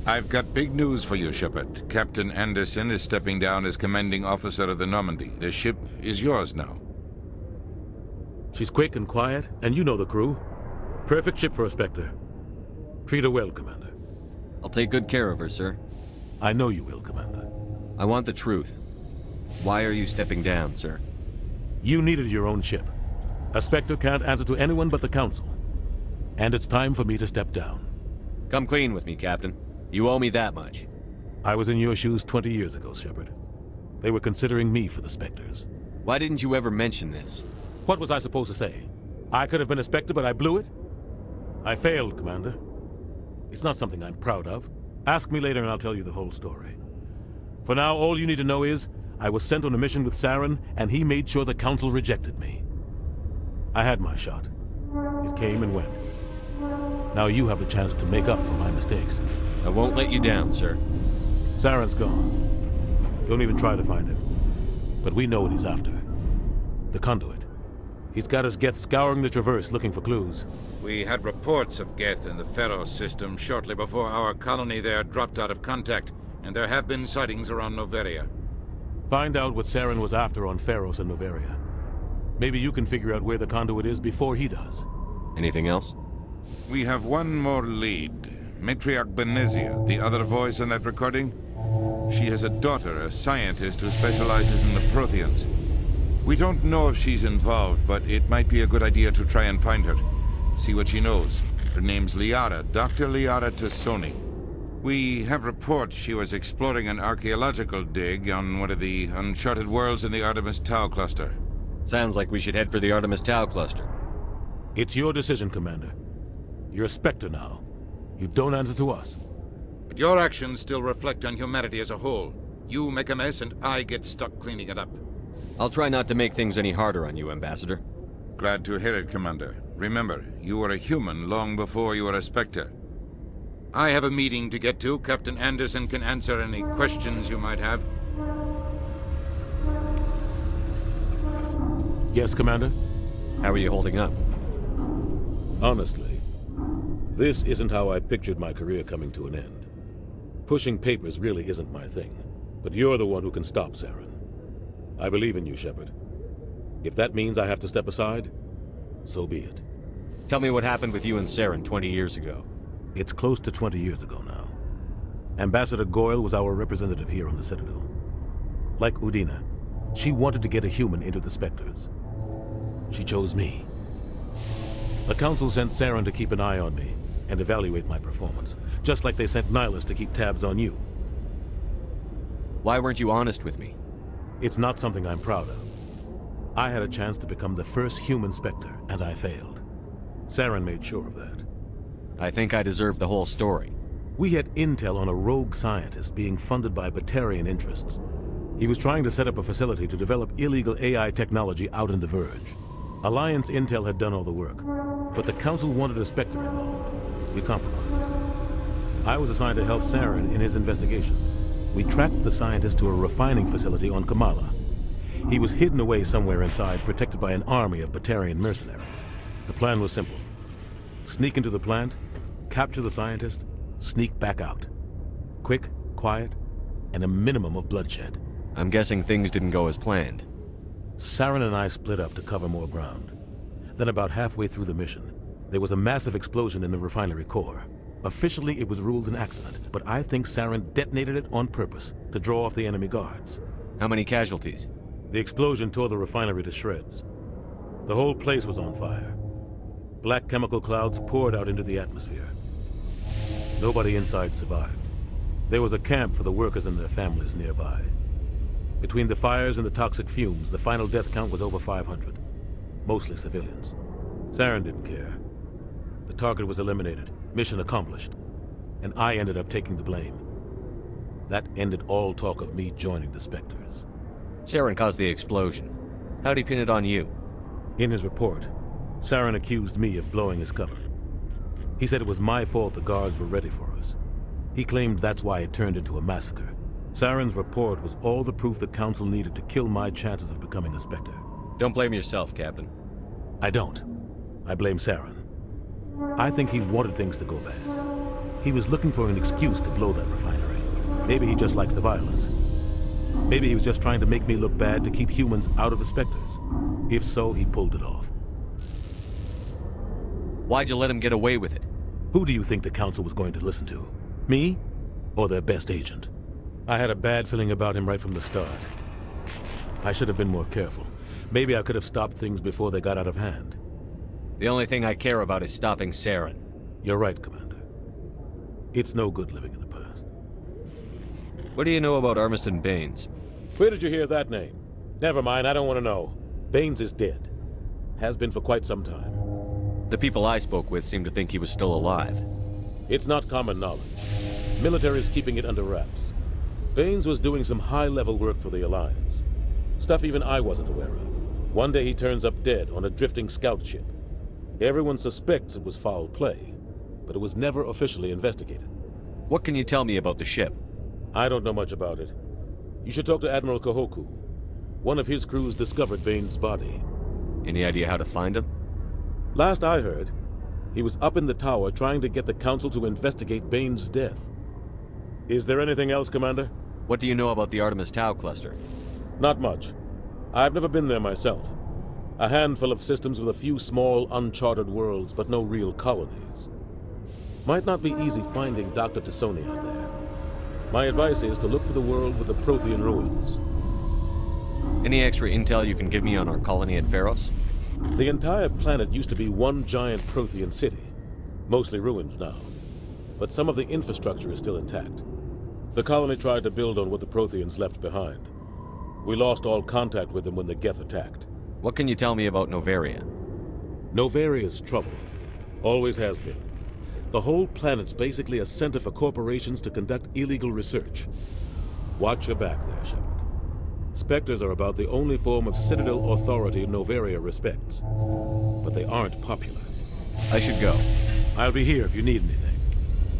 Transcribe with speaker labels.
Speaker 1: I've got big news for you, Shepard. Captain Anderson is stepping down as commanding officer of the Normandy. The ship is yours now.
Speaker 2: She's quick and quiet, and you know the crew. Perfect ship for a Spectre. Treat her well, Commander.
Speaker 3: I'll take good care of her, sir.
Speaker 2: I know you will, Commander.
Speaker 3: I want the truth. Why are you stepping down, sir?
Speaker 2: You needed your own ship. A Spectre can't answer to anyone but the Council. And it's time for me to step down.
Speaker 3: Come clean with me, Captain. You owe me that much.
Speaker 2: I was in your shoes 20 years ago, Shepard. They were considering me for the Spectres.
Speaker 3: Why didn't you ever mention this?
Speaker 2: What was I supposed to say? I could have been a Spectre, but I blew it? I failed, Commander. It's not something I'm proud of. Ask me later and I'll tell you the whole story. For now, all you need to know is, I was sent on a mission with Saren, and he made sure the Council rejected me. I had my shot. It came and went. Now you have a chance to make up for my mistakes.
Speaker 3: I won't let you down, sir.
Speaker 2: Saren's gone. Don't even try to find him. But we know what he's after. The conduit. He's got his Geth scouring the Traverse looking for clues.
Speaker 1: We had reports of Geth in the Feros system shortly before our colony there dropped out of contact, and there have been sightings around Noveria.
Speaker 2: Find out what Saren was after on Feros and Noveria. Maybe you can figure out where the conduit is before he does.
Speaker 3: Anything else?
Speaker 1: We have one more lead. Matriarch Benezia, the other voice in that recording. She has a daughter, a scientist who specializes in the Protheans. We don't know if she's involved, but it might be a good idea to try and find her. See what she knows. Her name's Liara, Dr. Liara Tassoni. We have reports she was exploring an archaeological dig on one of the uncharted worlds in the Artemis Tau cluster.
Speaker 3: Sounds like we should head for the Artemis Tau cluster.
Speaker 2: It's your decision, Commander. You're a Spectre now. You don't answer to us.
Speaker 1: But your actions still reflect on humanity as a whole. You make a mess and I get stuck cleaning it up.
Speaker 3: I'll try not to make things any harder on you, Ambassador.
Speaker 1: Glad to hear it, Commander. Remember, you were a human long before you were a Spectre. I have a meeting to get to. Captain Anderson can answer any questions you might have.
Speaker 2: Yes, Commander?
Speaker 3: How are you holding up?
Speaker 2: Honestly, this isn't how I pictured my career coming to an end. Pushing papers really isn't my thing, but you're the one who can stop Saren. I believe in you, Shepard. If that means I have to step aside, so be it.
Speaker 3: Tell me what happened with you and Saren 20 years ago.
Speaker 2: It's close to 20 years ago now. Ambassador Goyle was our representative here on the Citadel. Like Udina, she wanted to get a human into the Spectres. She chose me. The Council sent Saren to keep an eye on me and evaluate my performance, just like they sent Nihilus to keep tabs on you.
Speaker 3: Why weren't you honest with me?
Speaker 2: It's not something I'm proud of. I had a chance to become the first human Spectre, and I failed. Saren made sure of that.
Speaker 3: I think I deserve the whole story.
Speaker 2: We had intel on a rogue scientist being funded by Batarian interests. He was trying to set up a facility to develop illegal AI technology out in the Verge. Alliance intel had done all the work, but the Council wanted a Spectre involved. We compromised. I was assigned to help Saren in his investigation. We tracked the scientist to a refining facility on Kamala. He was hidden away somewhere inside, protected by an army of Batarian mercenaries. The plan was simple. Sneak into the plant, capture the scientist, sneak back out. Quick, quiet, and a minimum of bloodshed.
Speaker 3: I'm guessing things didn't go as planned.
Speaker 2: Saren and I split up to cover more ground. Then about halfway through the mission, there was a massive explosion in the refinery core. Officially, it was ruled an accident, but I think Saren detonated it on purpose to draw off the enemy guards.
Speaker 3: How many casualties?
Speaker 2: The explosion tore the refinery to shreds. The whole place was on fire. Black chemical clouds poured out into the atmosphere. Nobody inside survived. There was a camp for the workers and their families nearby. Between the fires and the toxic fumes, the final death count was over 500. Mostly civilians. Saren didn't care. The target was eliminated, mission accomplished, and I ended up taking the blame. That ended all talk of me joining the Spectres.
Speaker 3: Saren caused the explosion. How'd he pin it on you?
Speaker 2: In his report, Saren accused me of blowing his cover. He said it was my fault the guards were ready for us. He claimed that's why it turned into a massacre. Saren's report was all the proof the Council needed to kill my chances of becoming a Spectre.
Speaker 3: Don't blame yourself, Captain.
Speaker 2: I don't. I blame Saren. I think he wanted things to go bad. He was looking for an excuse to blow that refinery. Maybe he just likes the violence. Maybe he was just trying to make me look bad to keep humans out of the Spectres. If so, he pulled it off.
Speaker 3: Why'd you let him get away with it?
Speaker 2: Who do you think the Council was going to listen to? Me? Or their best agent? I had a bad feeling about him right from the start. I should have been more careful. Maybe I could have stopped things before they got out of hand.
Speaker 3: The only thing I care about is stopping Saren.
Speaker 2: You're right, Commander. It's no good living in the past.
Speaker 3: What do you know about Armistead Baines?
Speaker 2: Where did you hear that name? Never mind, I don't want to know. Baines is dead. Has been for quite some time.
Speaker 3: The people I spoke with seemed to think he was still alive.
Speaker 2: It's not common knowledge. Military's keeping it under wraps. Baines was doing some high-level work for the Alliance. Stuff even I wasn't aware of. One day he turns up dead on a drifting scout ship. Everyone suspects it was foul play, but it was never officially investigated.
Speaker 3: What can you tell me about the ship?
Speaker 2: I don't know much about it. You should talk to Admiral Kahoku. One of his crews discovered Baines' body.
Speaker 3: Any idea how to find him?
Speaker 2: Last I heard, he was up in the tower trying to get the Council to investigate Baines' death. Is there anything else, Commander?
Speaker 3: What do you know about the Artemis Tau cluster?
Speaker 2: Not much. I've never been there myself. A handful of systems with a few small, uncharted worlds, but no real colonies. Might not be easy finding Dr. Tassoni out there. My advice is to look for the world with the Prothean ruins.
Speaker 3: Any extra intel you can give me on our colony at Feros?
Speaker 2: The entire planet used to be one giant Prothean city. Mostly ruins now. But some of the infrastructure is still intact. The colony tried to build on what the Protheans left behind. We lost all contact with them when the Geth attacked.
Speaker 3: What can you tell me about Novaria?
Speaker 2: Novaria's trouble. Always has been. The whole planet's basically a center for corporations to conduct illegal research. Watch your back there, Shepard. Spectres are about the only form of Citadel authority Novaria respects. But they aren't popular.
Speaker 3: I should go.
Speaker 2: I'll be here if you need anything.